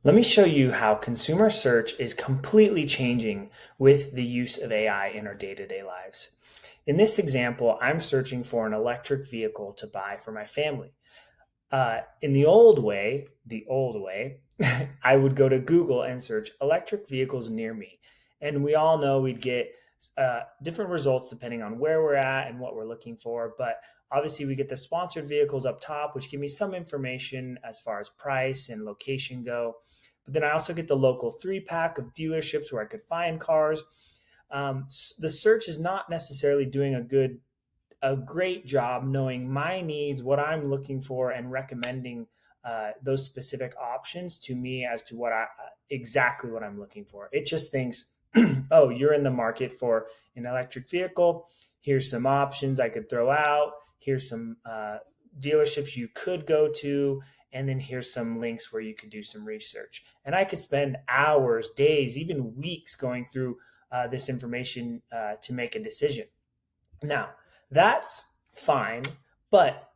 Let me show you how consumer search is completely changing with the use of AI in our day-to-day lives. In this example, I'm searching for an electric vehicle to buy for my family. In the old way, I would go to Google and search electric vehicles near me. And we all know we'd get different results depending on where we're at and what we're looking for. But obviously, we get the sponsored vehicles up top, which give me some information as far as price and location go. But then I also get the local 3-pack of dealerships where I could find cars. The search is not necessarily doing a great job knowing my needs, what I'm looking for, and recommending those specific options to me as to exactly what I'm looking for. It just thinks, oh, you're in the market for an electric vehicle. Here's some options I could throw out. Here's some dealerships you could go to. And then here's some links where you could do some research. And I could spend hours, days, even weeks going through this information to make a decision. Now, that's fine, but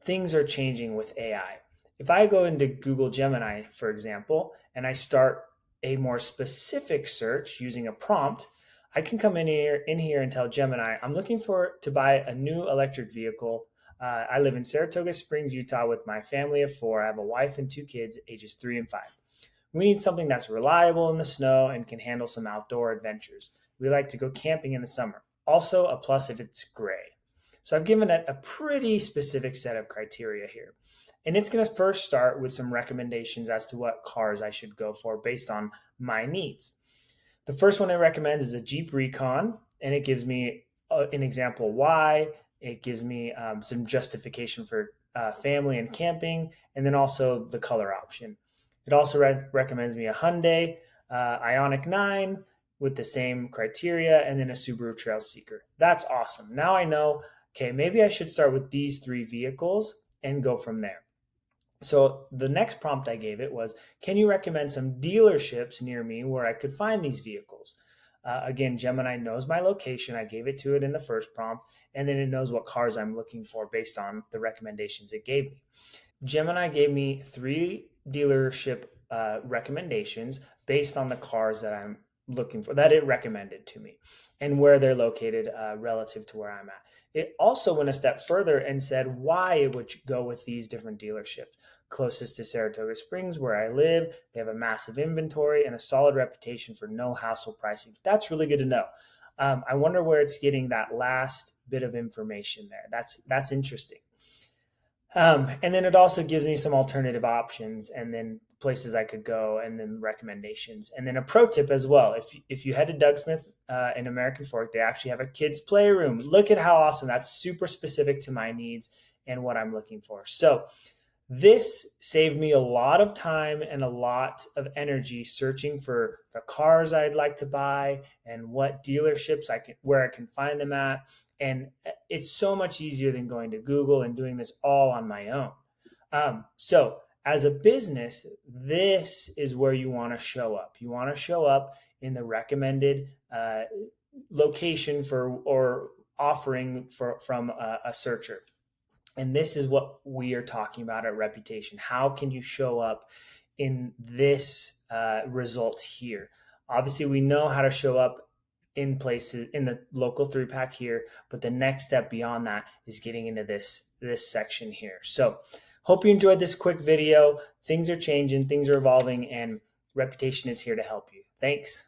things are changing with AI. If I go into Google Gemini, for example, and I start a more specific search using a prompt, I can come in here and tell Gemini, I'm looking to buy a new electric vehicle. I live in Saratoga Springs, Utah with my family of 4. I have a wife and 2 kids, ages 3 and 5. We need something that's reliable in the snow and can handle some outdoor adventures. We like to go camping in the summer. Also, a plus if it's gray. So I've given it a pretty specific set of criteria here. And it's going to first start with some recommendations as to what cars I should go for based on my needs. The first one it recommends is a Jeep Recon, and it gives me an example why. It gives me some justification for family and camping, and then also the color option. It also recommends me a Hyundai Ioniq 9 with the same criteria, and then a Subaru Trailseeker. That's awesome. Now I know, okay, maybe I should start with these 3 vehicles and go from there. So the next prompt I gave it was, can you recommend some dealerships near me where I could find these vehicles? Again, Gemini knows my location. I gave it to it in the first prompt, and then it knows what cars I'm looking for based on the recommendations it gave me. Gemini gave me 3 dealership recommendations based on the cars that I'm looking for, that it recommended to me, and where they're located relative to where I'm at. It also went a step further and said why it would go with these different dealerships. Closest to Saratoga Springs, where I live, they have a massive inventory and a solid reputation for no hassle pricing. That's really good to know. I wonder where it's getting that last bit of information there. That's interesting. And then it also gives me some alternative options and then places I could go and then recommendations. And then a pro tip as well. If you head to Doug Smith in American Fork, they actually have a kids playroom. Look at how awesome. That's super specific to my needs and what I'm looking for. So this saved me a lot of time and a lot of energy searching for the cars I'd like to buy and what dealerships where I can find them at. And it's so much easier than going to Google and doing this all on my own. So as a business, this is where you want to show up. You want to show up in the recommended location or offering from a searcher. And this is what we are talking about at Reputation. How can you show up in this result here? Obviously, we know how to show up in places in the local 3-pack here, but the next step beyond that is getting into this section here. So hope you enjoyed this quick video. Things are changing, things are evolving, and Reputation is here to help you. Thanks.